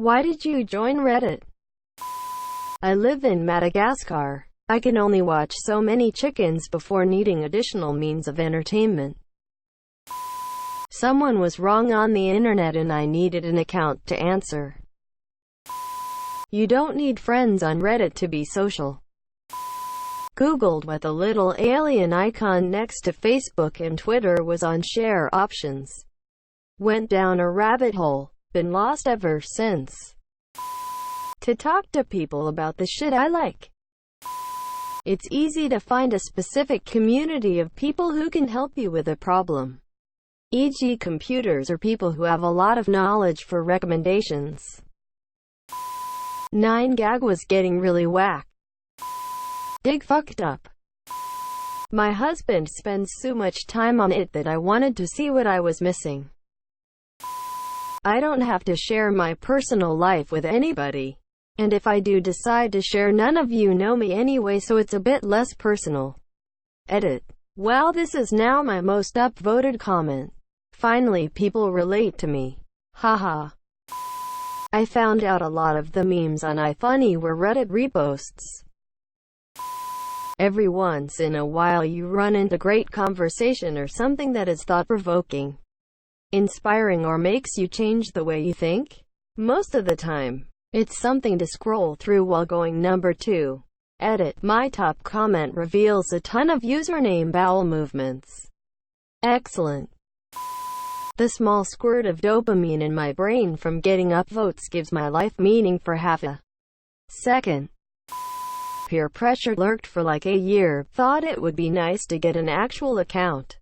Why did you join Reddit? I live in Madagascar. I can only watch so many chickens before needing additional means of entertainment. Someone was wrong on the internet and I needed an account to answer. You don't need friends on Reddit to be social. Googled what the little alien icon next to Facebook and Twitter was on share options. Went down a rabbit hole. Been lost ever since. To talk to people about the shit I like. It's easy to find a specific community of people who can help you with a problem. E.g. computers or people who have a lot of knowledge for recommendations. 9gag was getting really whack. Dig fucked up. My husband spends so much time on it that I wanted to see what I was missing. I don't have to share my personal life with anybody. And if I do decide to share, none of you know me anyway, so it's a bit less personal. Edit. Well, this is now my most upvoted comment. Finally, people relate to me. Haha. I found out a lot of the memes on iFunny were Reddit reposts. Every once in a while you run into great conversation or something that is thought-provoking, inspiring, or makes you change the way you think. Most of the time, it's something to scroll through while going. Number 2. Edit. My top comment reveals a ton of username bowel movements. Excellent. The small squirt of dopamine in my brain from getting upvotes gives my life meaning for half a second. Peer pressure lurked for like a year. Thought it would be nice to get an actual account,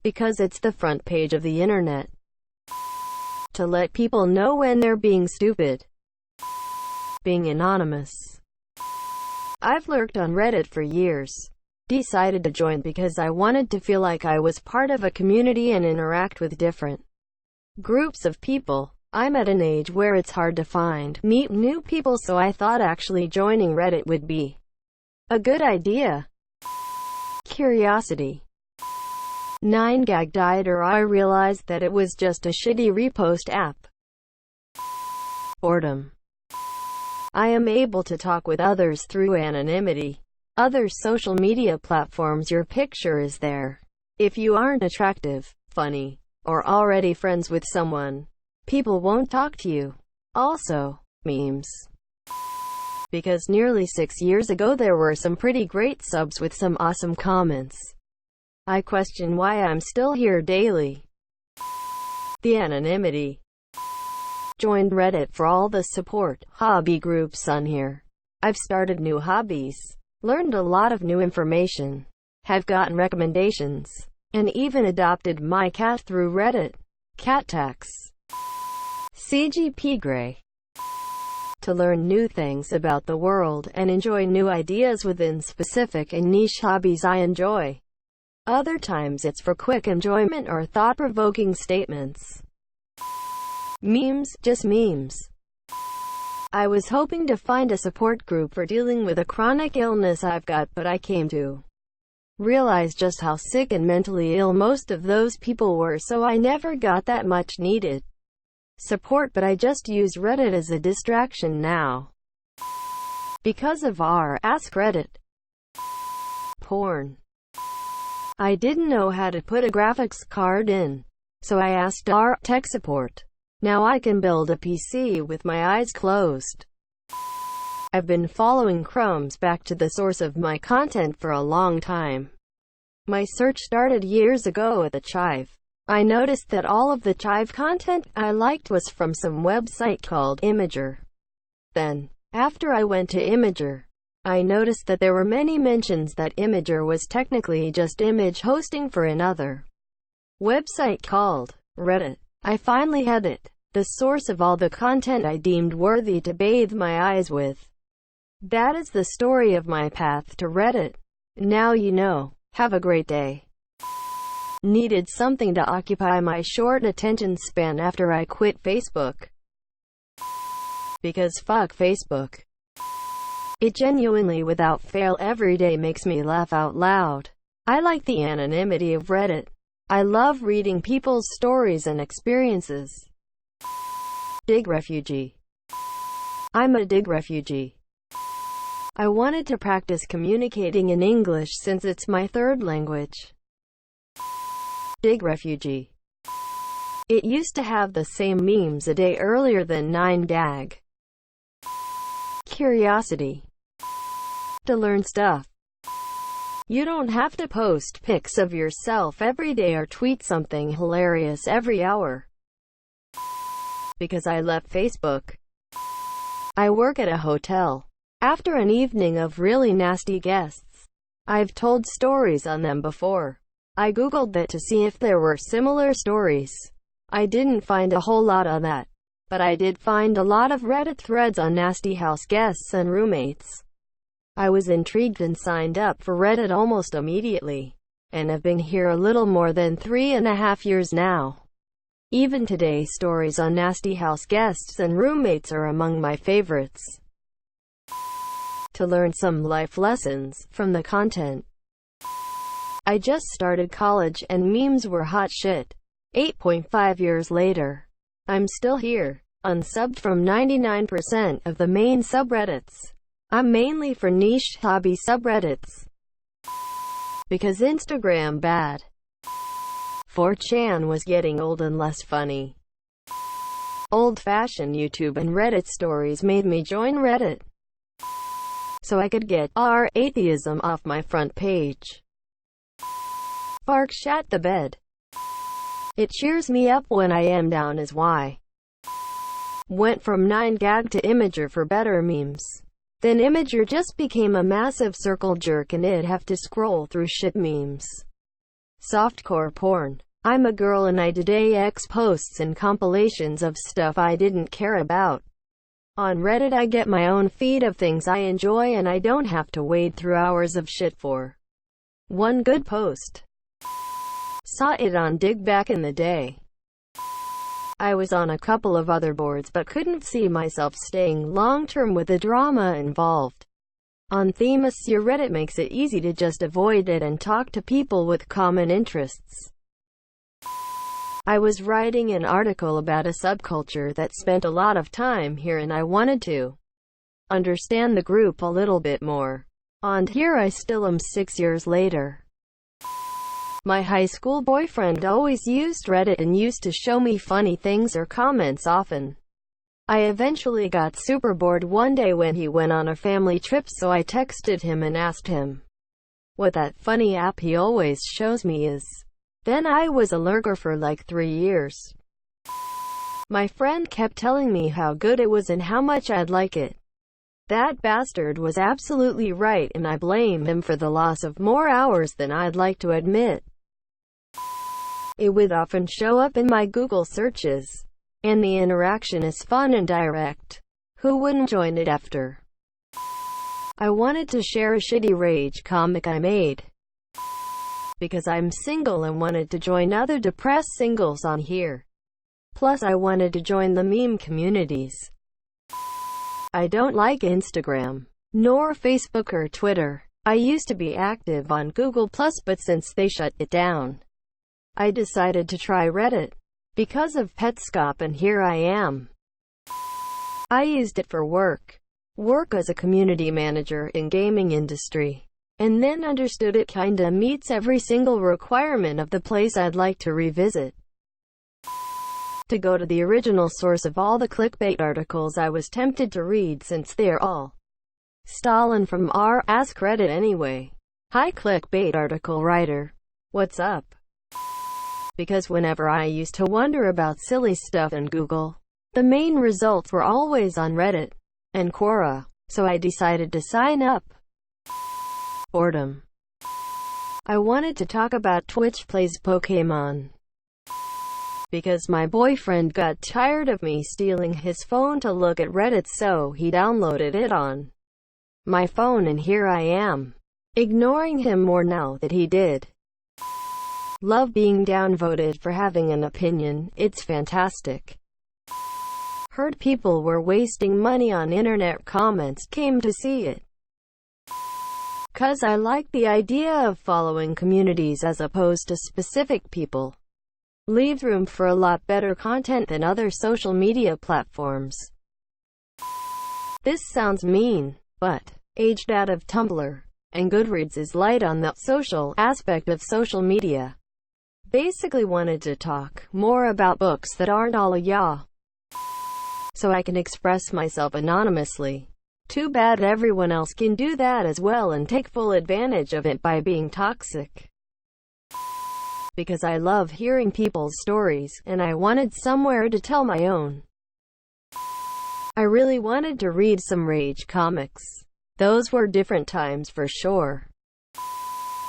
because it's the front page of the internet. To let people know when they're being stupid. Being anonymous. I've lurked on Reddit for years. Decided to join because I wanted to feel like I was part of a community and interact with different groups of people. I'm at an age where it's hard to meet new people, so I thought actually joining Reddit would be a good idea. Curiosity. 9gag died, or I realized that it was just a shitty repost app. Boredom. I am able to talk with others through anonymity. Other social media platforms, your picture is there. If you aren't attractive, funny, or already friends with someone, people won't talk to you. Also, memes. Because nearly 6 years ago there were some pretty great subs with some awesome comments. I question why I'm still here daily. The anonymity. Joined Reddit for all the support, hobby groups on here. I've started new hobbies, learned a lot of new information, have gotten recommendations, and even adopted my cat through Reddit. Cat tax. CGP Grey. To learn new things about the world and enjoy new ideas within specific and niche hobbies I enjoy. Other times it's for quick enjoyment or thought-provoking statements. Memes, just memes. I was hoping to find a support group for dealing with a chronic illness I've got, but I came to realize just how sick and mentally ill most of those people were, so I never got that much needed support, but I just use Reddit as a distraction now. Because of AskReddit. Porn. I didn't know how to put a graphics card in, so I asked our tech support. Now I can build a PC with my eyes closed. I've been following Chrome's back to the source of my content for a long time. My search started years ago at the Chive. I noticed that all of the Chive content I liked was from some website called Imager. Then, after I went to Imager, I noticed that there were many mentions that Imager was technically just image hosting for another website called Reddit. I finally had it, the source of all the content I deemed worthy to bathe my eyes with. That is the story of my path to Reddit. Now you know. Have a great day. Needed something to occupy my short attention span after I quit Facebook. Because fuck Facebook. It genuinely, without fail, every day makes me laugh out loud. I like the anonymity of Reddit. I love reading people's stories and experiences. Dig refugee. I'm a dig refugee. I wanted to practice communicating in English since it's my third language. Dig refugee. It used to have the same memes a day earlier than 9gag. Curiosity. To learn stuff. You don't have to post pics of yourself every day or tweet something hilarious every hour. Because I left Facebook. I work at a hotel. After an evening of really nasty guests, I've told stories on them before. I googled that to see if there were similar stories. I didn't find a whole lot on that, but I did find a lot of Reddit threads on nasty house guests and roommates. I was intrigued and signed up for Reddit almost immediately, and have been here a little more than 3.5 years now. Even today, stories on nasty house guests and roommates are among my favorites. To learn some life lessons from the content. I just started college and memes were hot shit. 8.5 years later, I'm still here, unsubbed from 99% of the main subreddits. I'm mainly for niche hobby subreddits. Because Instagram bad. 4chan was getting old and less funny. Old-fashioned YouTube and Reddit stories made me join Reddit, so I could get atheism off my front page. Fark shat the bed. It cheers me up when I am down is why. Went from 9gag to Imager for better memes. Then Imager just became a massive circle jerk and I'd have to scroll through shit memes. Softcore porn. I'm a girl and I did AX posts and compilations of stuff I didn't care about. On Reddit I get my own feed of things I enjoy and I don't have to wade through hours of shit for one good post. Saw it on Dig back in the day. I was on a couple of other boards but couldn't see myself staying long-term with the drama involved. On Themis, your Reddit makes it easy to just avoid it and talk to people with common interests. I was writing an article about a subculture that spent a lot of time here and I wanted to understand the group a little bit more. And here I still am 6 years later. My high school boyfriend always used Reddit and used to show me funny things or comments often. I eventually got super bored one day when he went on a family trip, so I texted him and asked him what that funny app he always shows me is. Then I was a lurker for like 3 years. My friend kept telling me how good it was and how much I'd like it. That bastard was absolutely right and I blame him for the loss of more hours than I'd like to admit. It would often show up in my Google searches. And the interaction is fun and direct. Who wouldn't join it after? I wanted to share a shitty rage comic I made. Because I'm single and wanted to join other depressed singles on here. Plus I wanted to join the meme communities. I don't like Instagram, nor Facebook or Twitter. I used to be active on Google+, but since they shut it down, I decided to try Reddit. Because of Petscop and here I am. I used it for work as a community manager in gaming industry. And then understood it kinda meets every single requirement of the place I'd like to revisit. To go to the original source of all the clickbait articles I was tempted to read since they're all stolen from AskReddit anyway. Hi clickbait article writer. What's up? Because whenever I used to wonder about silly stuff in Google, the main results were always on Reddit and Quora, so I decided to sign up. Boredom. I wanted to talk about Twitch Plays Pokemon. Because my boyfriend got tired of me stealing his phone to look at Reddit, so he downloaded it on my phone and here I am. Ignoring him more now that he did. Love being downvoted for having an opinion, it's fantastic. Heard people were wasting money on internet comments, came to see it. 'Cause I like the idea of following communities as opposed to specific people. leaves room for a lot better content than other social media platforms. This sounds mean, but aged out of Tumblr and Goodreads is light on the social aspect of social media. Basically wanted to talk more about books that aren't all a yaw, so I can express myself anonymously. Too bad everyone else can do that as well and take full advantage of it by being toxic. Because I love hearing people's stories, and I wanted somewhere to tell my own. I really wanted to read some rage comics. Those were different times for sure.